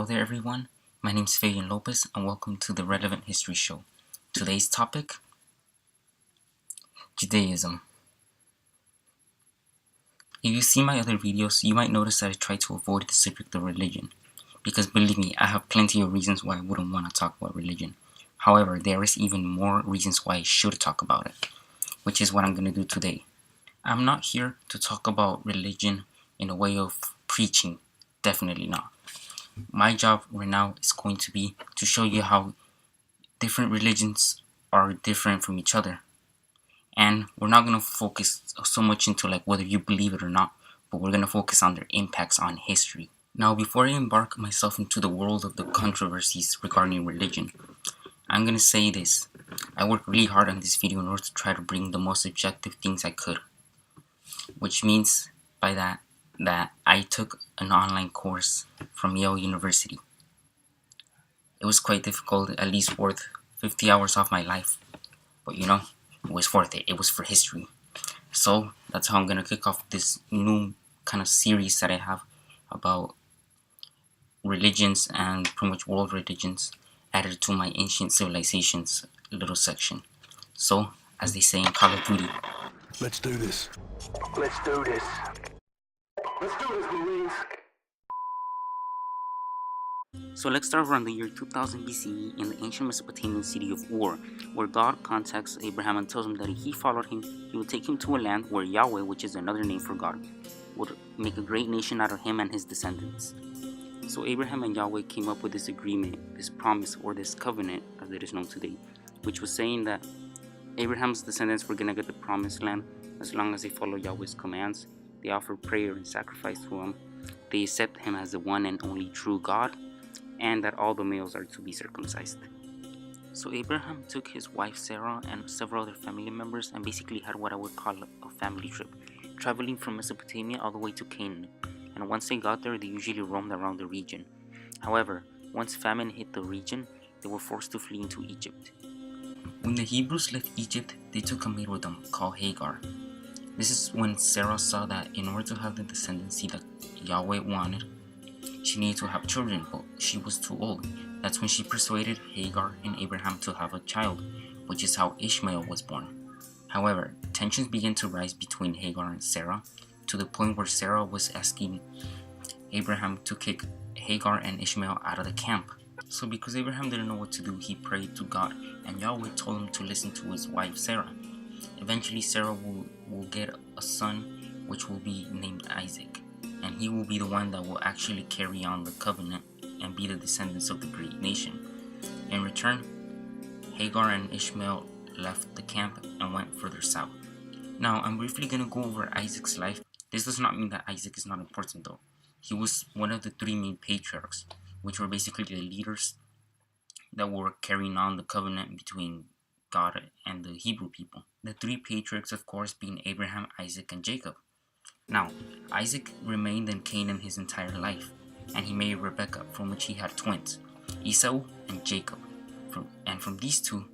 there everyone, my name is Fabian Lopez and welcome to the Relevant History Show. Today's topic, Judaism. If you see my other videos, you might notice that I try to avoid the subject of religion, because believe me, I have plenty of reasons why I wouldn't want to talk about religion. However, there is even more reasons why I should talk about it, which is what I'm going to do today. I'm not here to talk about religion in a way of preaching, definitely not. My job right now is going to be to show you how different religions are different from each other. And we're not going to focus so much into like whether you believe it or not, but we're going to focus on their impacts on history. Now, before I embark myself into the world of the controversies regarding religion, I'm going to say this. I worked really hard on this video in order to try to bring the most objective things I could, which means by that I took an online course from Yale University. It was quite difficult, at least worth 50 hours of my life, but you know, it was worth it. It was for history. So that's how I'm gonna kick off this new kind of series that I have about religions and pretty much world religions added to my ancient civilizations little section. So, as they say in Call of Duty, let's do this. Let's do this. Let's do this, Marines. So let's start around the year 2000 BCE in the ancient Mesopotamian city of Ur, where God contacts Abraham and tells him that if he followed him, he would take him to a land where Yahweh, which is another name for God, would make a great nation out of him and his descendants. So Abraham and Yahweh came up with this agreement, this promise, or this covenant, as it is known today, which was saying that Abraham's descendants were going to get the promised land as long as they follow Yahweh's commands, they offer prayer and sacrifice to him, they accept him as the one and only true God, and that all the males are to be circumcised. So Abraham took his wife Sarah and several other family members and basically had what I would call a family trip, traveling from Mesopotamia all the way to Canaan. And once they got there, they usually roamed around the region. However, once famine hit the region, they were forced to flee into Egypt. When the Hebrews left Egypt, they took a maid with them called Hagar. This is when Sarah saw that in order to have the descendancy that Yahweh wanted, she needed to have children, but she was too old. That's when she persuaded Hagar and Abraham to have a child, which is how Ishmael was born. However, tensions began to rise between Hagar and Sarah, to the point where Sarah was asking Abraham to kick Hagar and Ishmael out of the camp. So because Abraham didn't know what to do, he prayed to God, and Yahweh told him to listen to his wife Sarah. Eventually Sarah will get a son, which will be named Isaac, and he will be the one that will actually carry on the covenant and be the descendants of the great nation. In return, Hagar and Ishmael left the camp and went further south. Now, I'm briefly going to go over Isaac's life. This does not mean that Isaac is not important though. He was one of the three main patriarchs, which were basically the leaders that were carrying on the covenant between God and the Hebrew people. The three patriarchs, of course, being Abraham, Isaac, and Jacob. Now, Isaac remained in Canaan his entire life, and he married Rebekah, from which he had twins, Esau and Jacob. From these two,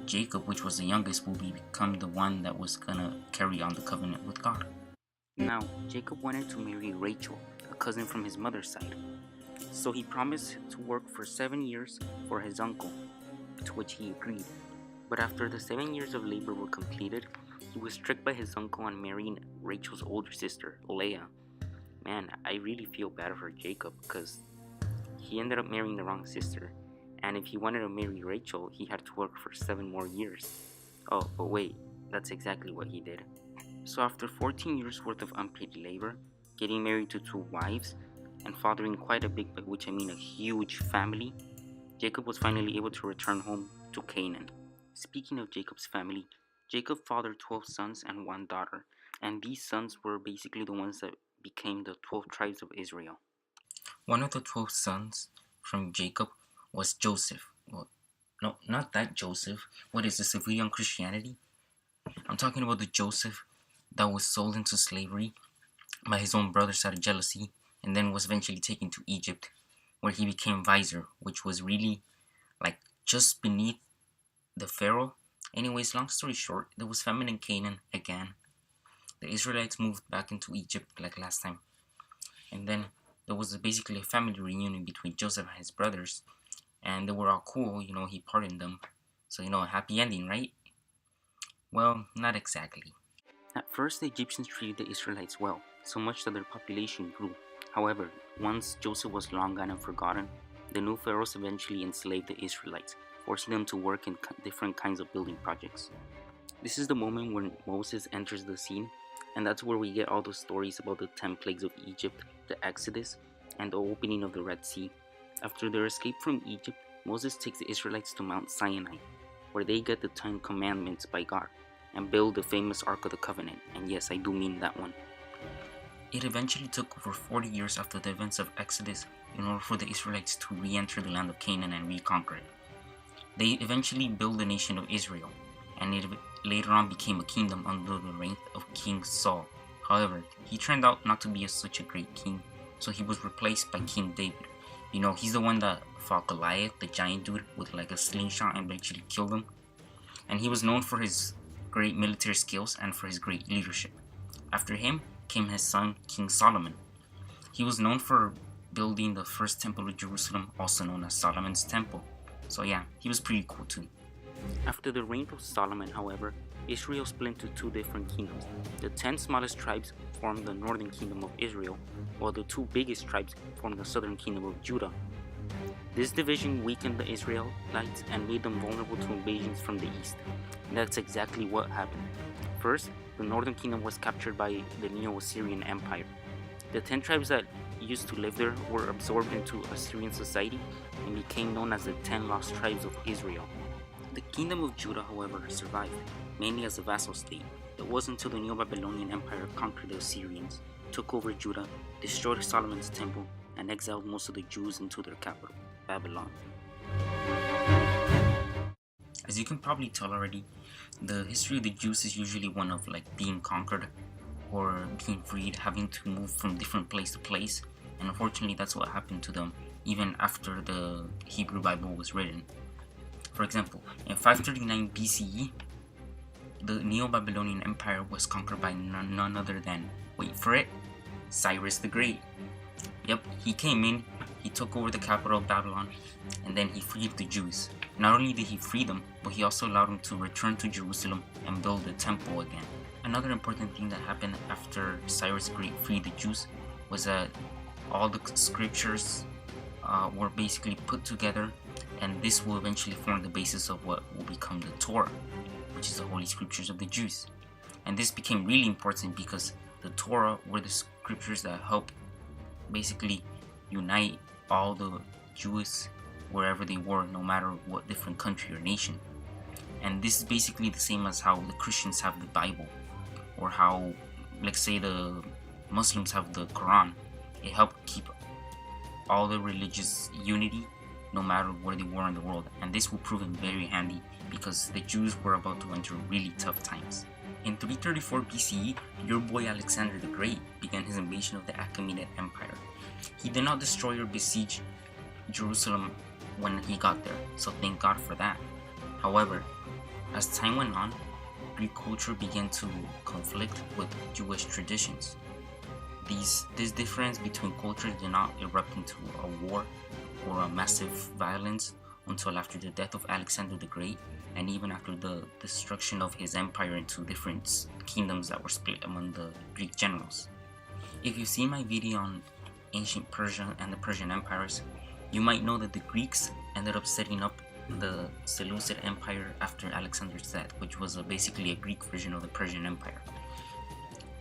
Jacob, which was the youngest, will become the one that was gonna carry on the covenant with God. Now, Jacob wanted to marry Rachel, a cousin from his mother's side. So he promised to work for 7 years for his uncle, to which he agreed. But after the 7 years of labor were completed, he was tricked by his uncle on marrying Rachel's older sister, Leah. Man, I really feel bad for Jacob because he ended up marrying the wrong sister. And if he wanted to marry Rachel, he had to work for 7 more years. Oh, but wait, that's exactly what he did. So after 14 years worth of unpaid labor, getting married to 2 wives, and fathering quite a big, by which I mean a huge family, Jacob was finally able to return home to Canaan. Speaking of Jacob's family, Jacob fathered 12 sons and 1 daughter, and these sons were basically the ones that became the 12 tribes of Israel. One of the 12 sons from Jacob was Joseph. Well, no, not that Joseph. What is this, a video on Christianity? I'm talking about the Joseph that was sold into slavery by his own brothers out of jealousy, and then was eventually taken to Egypt, where he became vizier, which was really like just beneath the Pharaoh. Anyways, long story short, there was famine in Canaan again. The Israelites moved back into Egypt like last time, and then it was basically a family reunion between Joseph and his brothers, and they were all cool, he pardoned them. So, a happy ending, right? Well, not exactly. At first, the Egyptians treated the Israelites well, so much that their population grew. However, once Joseph was long gone and forgotten, the new pharaohs eventually enslaved the Israelites, forcing them to work in different kinds of building projects. This is the moment when Moses enters the scene, and that's where we get all the stories about the 10 plagues of Egypt, the Exodus, and the opening of the Red Sea. After their escape from Egypt, Moses takes the Israelites to Mount Sinai, where they get the 10 Commandments by God, and build the famous Ark of the Covenant, and yes, I do mean that one. It eventually took over 40 years after the events of Exodus in order for the Israelites to re-enter the land of Canaan and reconquer it. They eventually built the nation of Israel, and it later on became a kingdom under the reign of King Saul. However, he turned out not to be such a great king, so he was replaced by King David. He's the one that fought Goliath, the giant dude, with like a slingshot and eventually killed him. And he was known for his great military skills and for his great leadership. After him came his son, King Solomon. He was known for building the first temple of Jerusalem, also known as Solomon's Temple. So yeah, he was pretty cool too. After the reign of Solomon, however, Israel split into two different kingdoms. The 10 smallest tribes formed the northern kingdom of Israel, while the two biggest tribes formed the southern kingdom of Judah. This division weakened the Israelites and made them vulnerable to invasions from the east. And that's exactly what happened. First, the northern kingdom was captured by the Neo-Assyrian Empire. The 10 tribes that used to live there were absorbed into Assyrian society and became known as the 10 lost tribes of Israel. The kingdom of Judah, however, survived, mainly as a vassal state. It wasn't until the Neo-Babylonian Empire conquered the Assyrians, took over Judah, destroyed Solomon's temple, and exiled most of the Jews into their capital, Babylon. As you can probably tell already, the history of the Jews is usually one of being conquered or being freed, having to move from different place to place, and unfortunately that's what happened to them even after the Hebrew Bible was written. For example, in 539 BCE, the Neo-Babylonian Empire was conquered by none other than, wait for it, Cyrus the Great. Yep, he came in, he took over the capital of Babylon, and then he freed the Jews. Not only did he free them, but he also allowed them to return to Jerusalem and build the temple again. Another important thing that happened after Cyrus the Great freed the Jews was that all the scriptures were basically put together, and this will eventually form the basis of what will become the Torah, which is the holy scriptures of the Jews. And this became really important because the Torah were the scriptures that help basically unite all the Jews wherever they were, no matter what different country or nation. And this is basically the same as how the Christians have the Bible, or how, let's say, the Muslims have the Quran. It helped keep all the religious unity no matter where they were in the world, and this will prove very handy because the Jews were about to enter really tough times. In 334 BCE, your boy Alexander the Great began his invasion of the Achaemenid Empire. He did not destroy or besiege Jerusalem when he got there, so thank God for that. However, as time went on, Greek culture began to conflict with Jewish traditions. This difference between cultures did not erupt into a war or a massive violence until after the death of Alexander the Great, and even after the destruction of his empire into different kingdoms that were split among the Greek generals. If you've seen my video on ancient Persia and the Persian empires, you might know that the Greeks ended up setting up the Seleucid Empire after Alexander's death, which was basically a Greek version of the Persian Empire.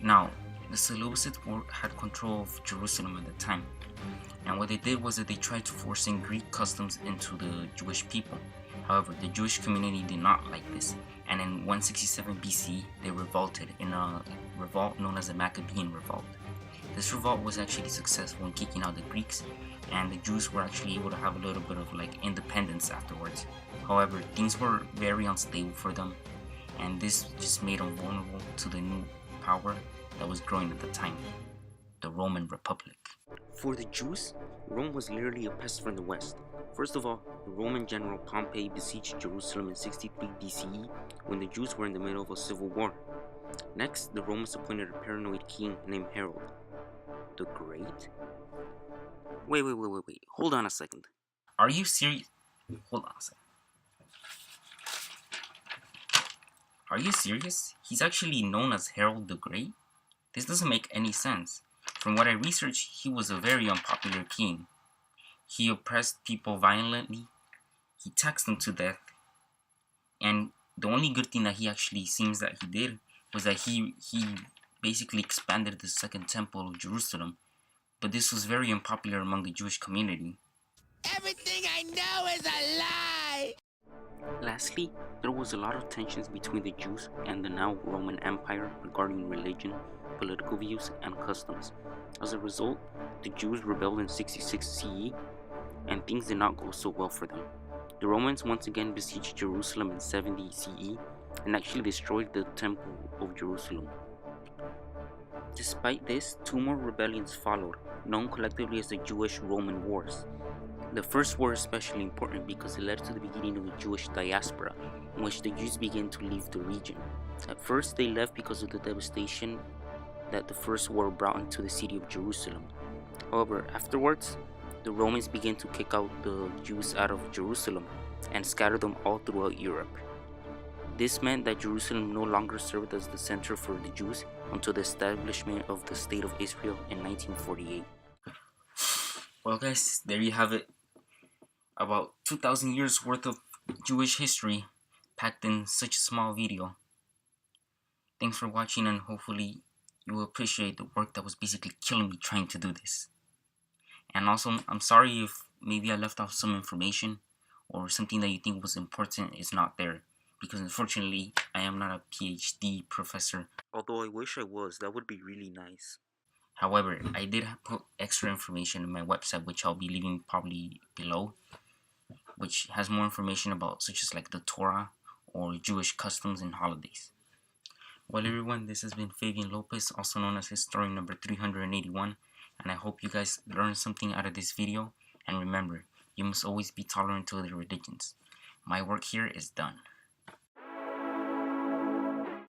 Now, the Seleucids had control of Jerusalem at the time, and what they did was that they tried to force in Greek customs into the Jewish people. However, the Jewish community did not like this, and in 167 BC, they revolted in a revolt known as the Maccabean Revolt. This revolt was actually successful in kicking out the Greeks, and the Jews were actually able to have a little bit of independence afterwards. However, things were very unstable for them, and this just made them vulnerable to the new power that was growing at the time, the Roman Republic. For the Jews, Rome was literally a pest from the west. First of all, the Roman general Pompey besieged Jerusalem in 63 BCE when the Jews were in the middle of a civil war. Next, the Romans appointed a paranoid king named Herod the Great. Wait. Hold on a second. Are you serious? Hold on a second. Are you serious? He's actually known as Harold the Great? This doesn't make any sense. From what I researched, he was a very unpopular king. He oppressed people violently, he taxed them to death, and the only good thing that he actually seems that he did was that he basically expanded the Second Temple of Jerusalem, but this was very unpopular among the Jewish community. Everything I know is a lie! Lastly, there was a lot of tensions between the Jews and the now Roman Empire regarding religion, political views, and customs. As a result, the Jews rebelled in 66 CE, and things did not go so well for them. The Romans once again besieged Jerusalem in 70 CE and actually destroyed the Temple of Jerusalem. Despite this, two more rebellions followed, known collectively as the Jewish-Roman Wars. The first war is especially important because it led to the beginning of the Jewish diaspora, in which the Jews began to leave the region. At first, they left because of the devastation that the first war brought into the city of Jerusalem. However, afterwards, the Romans began to kick out the Jews out of Jerusalem and scatter them all throughout Europe. This meant that Jerusalem no longer served as the center for the Jews until the establishment of the State of Israel in 1948. Well guys, there you have it. About 2,000 years worth of Jewish history packed in such a small video. Thanks for watching, and hopefully you will appreciate the work that was basically killing me trying to do this. And also, I'm sorry if maybe I left off some information or something that you think was important is not there, because unfortunately I am not a PhD professor. Although I wish I was, that would be really nice. However, I did put extra information in my website, which I'll be leaving probably below, which has more information about such as like the Torah or Jewish customs and holidays. Well everyone, this has been Fabian Lopez, also known as Historian number 381, and I hope you guys learned something out of this video. And remember, you must always be tolerant to other religions. My work here is done.